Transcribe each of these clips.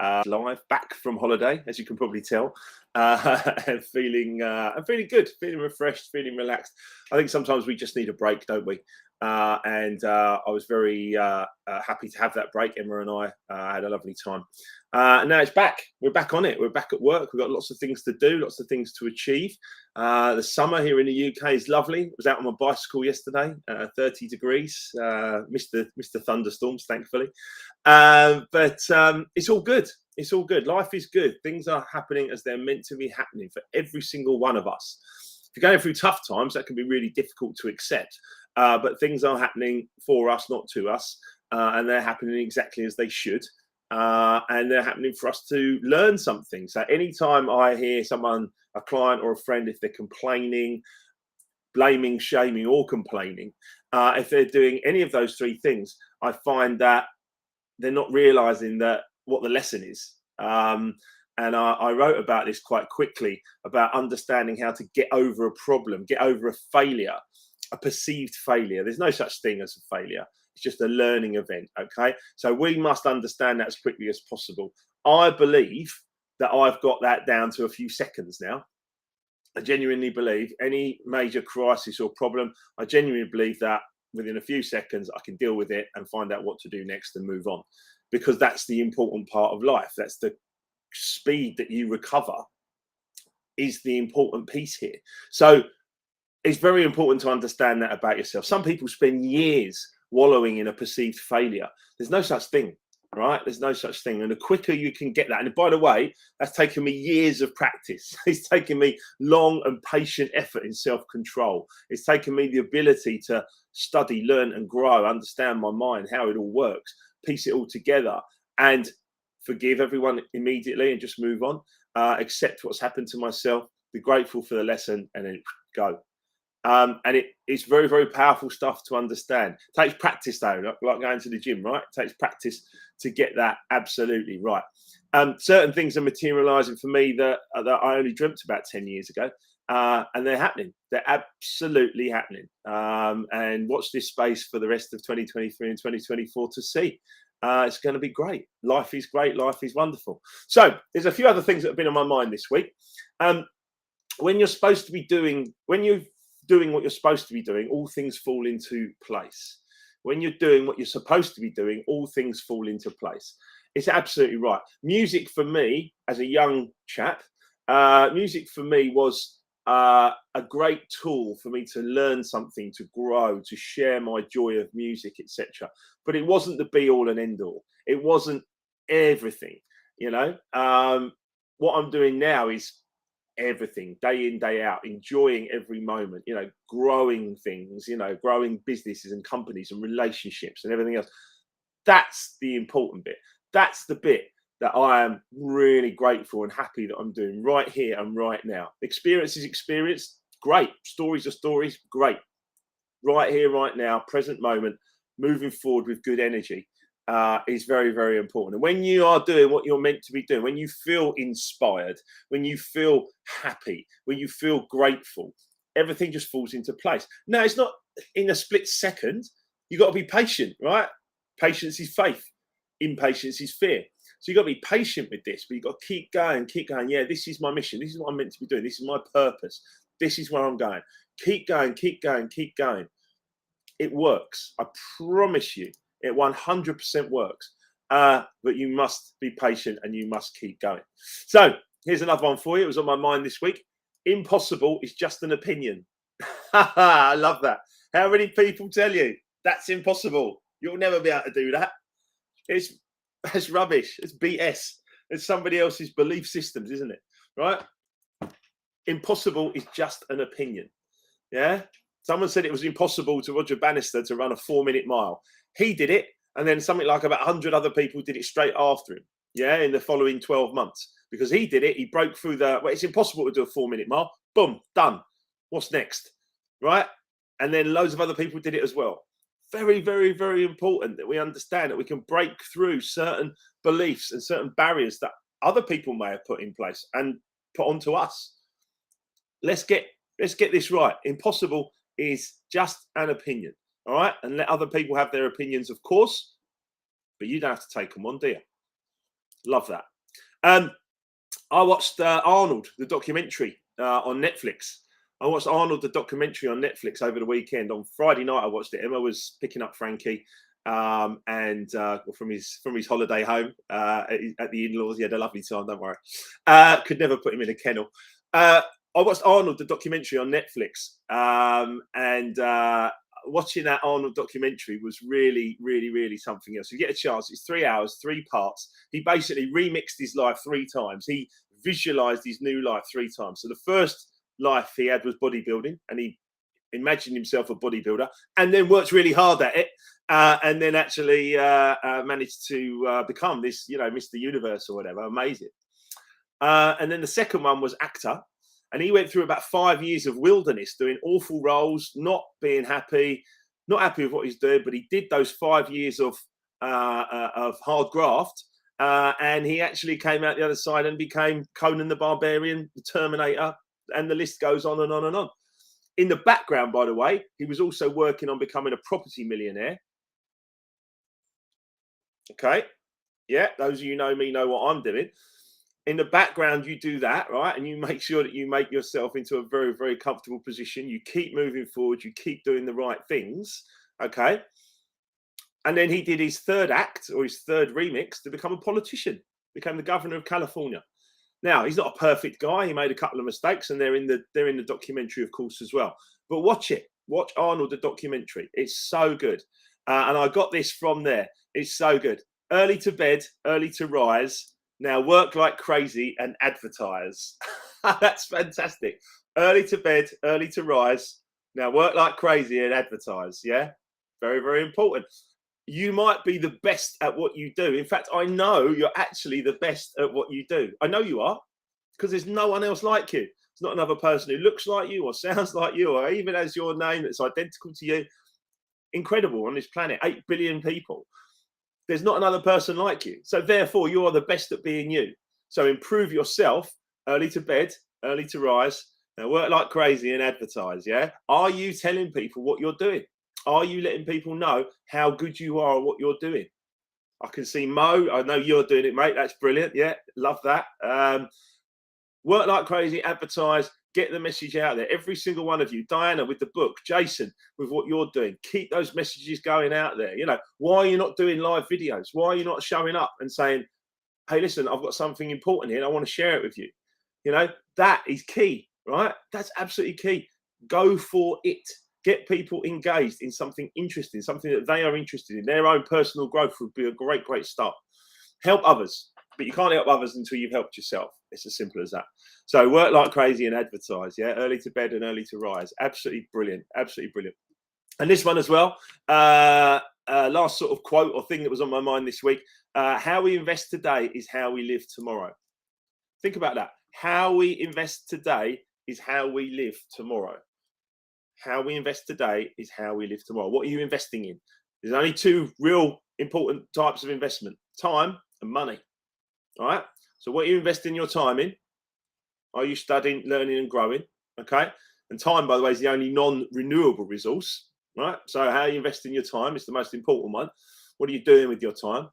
Live back from holiday, as you can probably tell, and I'm feeling good, feeling refreshed, feeling relaxed. I think sometimes we just need a break, don't we? And I was very happy to have that break. Emma and I had a lovely time. Now it's back. We're back on it. We're back at work. We've got lots of things to do, lots of things to achieve. The summer here in the UK is lovely. I was out on my bicycle yesterday, 30 degrees. Missed the thunderstorms, thankfully. But it's all good. It's all good. Life is good. Things are happening as they're meant to be happening for every single one of us. If you're going through tough times, that can be really difficult to accept. But things are happening for us, not to us. And they're happening exactly as they should. And they're happening for us to learn something. So anytime I hear someone, a client or a friend, if they're complaining, blaming, shaming, or complaining, if they're doing any of those three things, I find that they're not realizing that what the lesson is. And I wrote about this quite quickly, about understanding how to get over a problem, get over a failure, a perceived failure. There's no such thing as a failure. It's just a learning event, okay? So we must understand that as quickly as possible. I believe that I've got that down to a few seconds now. I genuinely believe any major crisis or problem, I genuinely believe that within a few seconds, I can deal with it and find out what to do next and move on. Because that's the important part of life. That's the speed that you recover is the important piece here. So it's very important to understand that about yourself. Some people spend years wallowing in a perceived failure. There's no such thing, right? There's no such thing. And the quicker you can get that, and by the way, that's taken me years of practice. It's taken me long and patient effort in self-control. It's taken me the ability to study, learn and grow, understand my mind, how it all works, piece it all together and forgive everyone immediately and just move on, accept what's happened to myself, be grateful for the lesson and then go. And it's very, very powerful stuff to understand. It takes practice though, like going to the gym, right? It takes practice to get that absolutely right. Certain things are materializing for me that I only dreamt about 10 years ago. And they're happening. They're absolutely happening. And watch this space for the rest of 2023 and 2024 to see. It's going to be great. Life is great. Life is wonderful. So there's a few other things that have been on my mind this week. When you're supposed to be doing, when you're doing what you're supposed to be doing, all things fall into place. When you're doing what you're supposed to be doing, all things fall into place. It's absolutely right. Music for me, as a young chap, music for me was a great tool for me to learn something, to grow, to share my joy of music, etc. But it wasn't the be all and end all. It wasn't everything, you know. What I'm doing now is everything, day in, day out, enjoying every moment, you know, growing things, you know, growing businesses and companies and relationships and everything else. That's the important bit. That's the bit that I am really grateful and happy that I'm doing right here and right now. Experience is experience, great. Stories are stories, great. Right here, right now, present moment, moving forward with good energy is very, very important. And when you are doing what you're meant to be doing, when you feel inspired, when you feel happy, when you feel grateful, everything just falls into place. Now, it's not in a split second. You've got to be patient, right? Patience is faith. Impatience is fear. So you've got to be patient with this, but you've got to keep going, keep going. Yeah, this is my mission. This is what I'm meant to be doing. This is my purpose. This is where I'm going. Keep going, keep going, keep going. It works. I promise you, it 100% works. But you must be patient and you must keep going. So here's another one for you. It was on my mind this week. Impossible is just an opinion. I love that. How many people tell you that's impossible? You'll never be able to do that. It's rubbish. It's BS. It's somebody else's belief systems, isn't it? Right? Impossible is just an opinion. Yeah. Someone said it was impossible to Roger Bannister to run a 4-minute mile. He did it, and then something like about 100 other people did it straight after him. Yeah, in the following 12 months, because he did it. He broke through the. Well, it's impossible to do a 4-minute mile. Boom, done. What's next? Right? And then loads of other people did it as well. Very, very, very important that we understand that we can break through certain beliefs and certain barriers that other people may have put in place and put onto us. Let's get this right. Impossible is just an opinion, all right? And let other people have their opinions, of course, but you don't have to take them on, do you? Love that. I watched Arnold, the documentary on Netflix. I watched Arnold, the documentary on Netflix over the weekend. On Friday night, I watched it. Emma was picking up Frankie, and from his holiday home at the in-laws. He had a lovely time. Don't worry. Could never put him in a kennel. I watched Arnold, the documentary on Netflix, and watching that Arnold documentary was really, really, really something else. You get a chance. It's 3 hours, 3 parts. He basically remixed his life 3 times. He visualized his new life 3 times. So the first life he had was bodybuilding, and he imagined himself a bodybuilder, and then worked really hard at it, and then actually managed to become this, Mr. Universe or whatever. Amazing. And then the second one was actor. And he went through about 5 years of wilderness, doing awful roles, not being happy, not happy with what he's doing. But he did those 5 years of hard graft, and he actually came out the other side and became Conan the Barbarian, the Terminator, and the list goes on and on and on. In the background, by the way, he was also working on becoming a property millionaire. Okay, yeah, those of you know me know what I'm doing. In the background, you do that, right? And you make sure that you make yourself into a very, very comfortable position. You keep moving forward. You keep doing the right things, okay? And then he did his third act, or his third remix, to become a politician, became the governor of California. Now, he's not a perfect guy. He made a couple of mistakes, and they're in the documentary, of course, as well. But watch it. Watch Arnold, the documentary. It's so good. And I got this from there. It's so good. Early to bed, early to rise. Now work like crazy and advertise. That's fantastic. Early to bed, early to rise. Now work like crazy and advertise. Yeah, very, very important. You might be the best at what you do. In fact, I know you're actually the best at what you do. I know you are, because there's no one else like you. There's not another person who looks like you or sounds like you or even has your name that's identical to you. Incredible on this planet, 8 billion people. There's not another person like you. So therefore, you are the best at being you. So improve yourself, early to bed, early to rise. Now work like crazy and advertise, yeah? Are you telling people what you're doing? Are you letting people know how good you are at what you're doing? I can see Mo. I know you're doing it, mate. That's brilliant. Yeah, love that. Work like crazy, advertise, get the message out there. Every single one of you, Diana with the book, Jason with what you're doing, keep those messages going out there. Why are you not doing live videos? Why are you not showing up and saying, hey, listen, I've got something important here and I want to share it with you? That is key, right? That's absolutely key. Go for it. Get people engaged in something interesting, something that they are interested in. Their own personal growth would be a great, great start. Help others. But you can't help others until you've helped yourself. It's as simple as that. So work like crazy and advertise. Yeah, early to bed and early to rise. Absolutely brilliant. Absolutely brilliant. And this one as well. Last sort of quote or thing that was on my mind this week. How we invest today is how we live tomorrow. Think about that. How we invest today is how we live tomorrow. How we invest today is how we live tomorrow. What are you investing in? There's only 2 real important types of investment: time and money. All right. So what are you investing your time in? Are you studying, learning and growing? Okay. And time, by the way, is the only non-renewable resource, right? So how are you investing your time is the most important one. What are you doing with your time?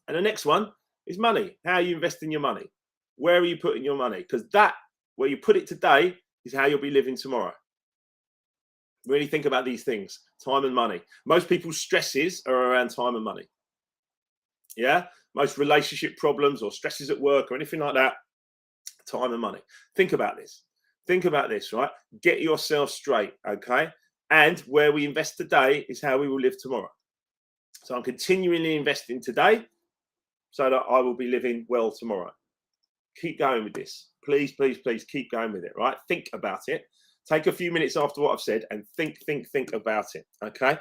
And the next one is money. How are you investing your money? Where are you putting your money? Because that, where you put it today, is how you'll be living tomorrow. Really think about these things: time and money. Most people's stresses are around time and money. Yeah. Most relationship problems or stresses at work or anything like that, time and money. Think about this. Think about this, right? Get yourself straight, okay? And where we invest today is how we will live tomorrow. So I'm continually investing today so that I will be living well tomorrow. Keep going with this. Please, please, please keep going with it, right? Think about it. Take a few minutes after what I've said and think about it, okay?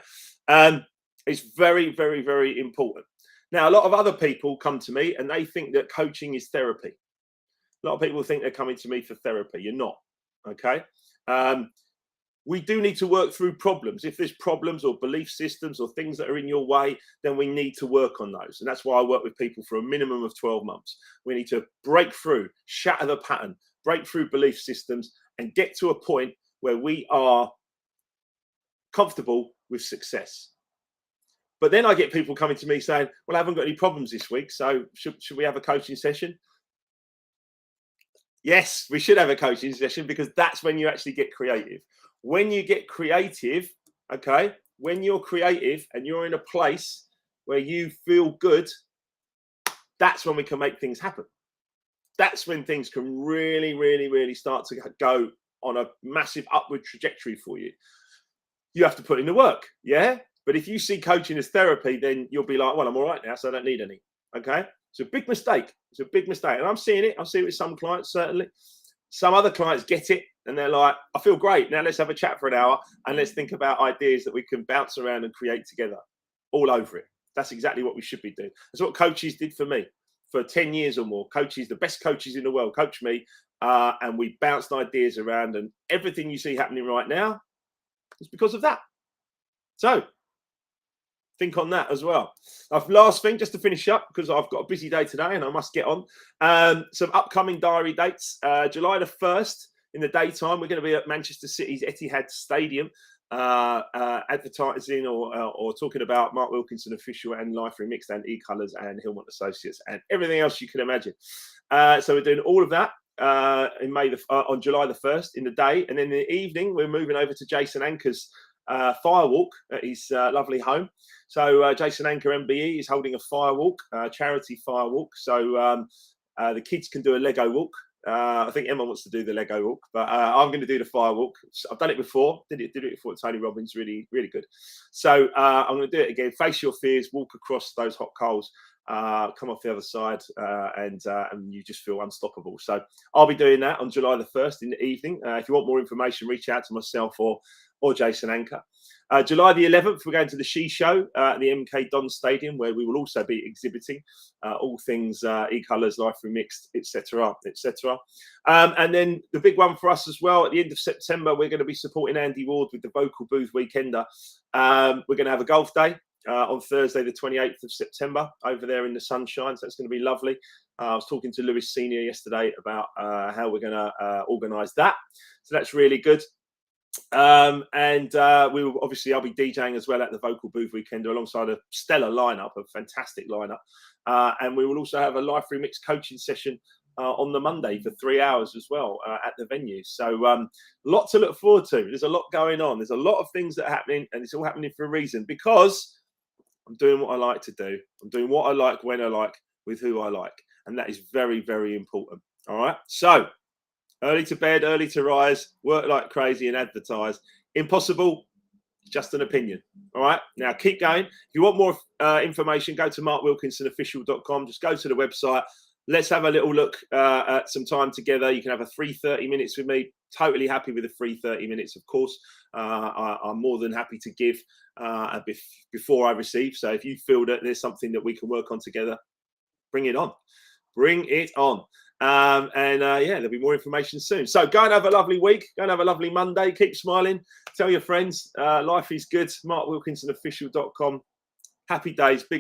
It's very, very, very important. Now, a lot of other people come to me and they think that coaching is therapy. A lot of people think they're coming to me for therapy. You're not, okay? We do need to work through problems. If there's problems or belief systems or things that are in your way, then we need to work on those. And that's why I work with people for a minimum of 12 months. We need to break through, shatter the pattern, break through belief systems and get to a point where we are comfortable with success. But then I get people coming to me saying, well, I haven't got any problems this week, so should we have a coaching session? Yes, we should have a coaching session, because that's when you actually get creative. When you get creative, okay, when you're creative and you're in a place where you feel good, that's when we can make things happen. That's when things can really, really, really start to go on a massive upward trajectory for you. You have to put in the work, yeah? But if you see coaching as therapy, then you'll be like, well, I'm all right now, so I don't need any, okay? It's a big mistake. It's a big mistake. And I'm seeing it. I see it with some clients, certainly. Some other clients get it, and they're like, I feel great. Now let's have a chat for an hour, and let's think about ideas that we can bounce around and create together all over it. That's exactly what we should be doing. That's what coaches did for me for 10 years or more. Coaches, the best coaches in the world, coached me, and we bounced ideas around, and everything you see happening right now is because of that. So think on that as well. Last thing, just to finish up, because I've got a busy day today and I must get on. Some upcoming diary dates. July the 1st in the daytime, we're going to be at Manchester City's Etihad Stadium, advertising or talking about Mark Wilkinson Official and Life Remixed and E-Colours and Hillmont Associates and everything else you can imagine. So we're doing all of that on July the 1st in the day, and then in the evening we're moving over to Jason Anker's firewalk at his lovely home. So Jason Anker MBE is holding a firewalk, charity firewalk. So the kids can do a Lego walk. I think Emma wants to do the Lego walk, but I'm going to do the firewalk. I've done it before. Did it before with Tony Robbins. Really, really good. So I'm going to do it again. Face your fears. Walk across those hot coals. Come off the other side, and you just feel unstoppable. So I'll be doing that on July the 1st in the evening. If you want more information, reach out to myself or Jason Anker. July the 11th, we're going to the She Show at the MK Don Stadium, where we will also be exhibiting all things E-Colours, Life Remixed, etc., etc. And then the big one for us as well, at the end of September, we're going to be supporting Andy Ward with the Vocal Booth Weekender. We're going to have a golf day on Thursday, the 28th of September, over there in the sunshine. So it's going to be lovely. I was talking to Lewis Senior yesterday about how we're going to organise that. So that's really good. I'll be DJing as well at the Vocal Booth Weekender alongside a stellar lineup, a fantastic lineup. And we will also have a Life Remix coaching session on the Monday for 3 hours as well at the venue. So lot to look forward to. There's a lot going on. There's a lot of things that are happening, and it's all happening for a reason, because I'm doing what I like to do. I'm doing what I like, when I like, with who I like. And that is very, very important. All right. So early to bed, early to rise, work like crazy and advertise. Impossible, just an opinion. All right. Now keep going. If you want more information, go to markwilkinsonofficial.com. Just go to the website. Let's have a little look at some time together. You can have a free 30 minutes with me. Totally happy with the free 30 minutes, of course. I'm more than happy to give before I receive. So if you feel that there's something that we can work on together, bring it on. Bring it on. There'll be more information soon. So go and have a lovely week. Go and have a lovely Monday. Keep smiling. Tell your friends life is good. markwilkinsonofficial.com. Happy days. Big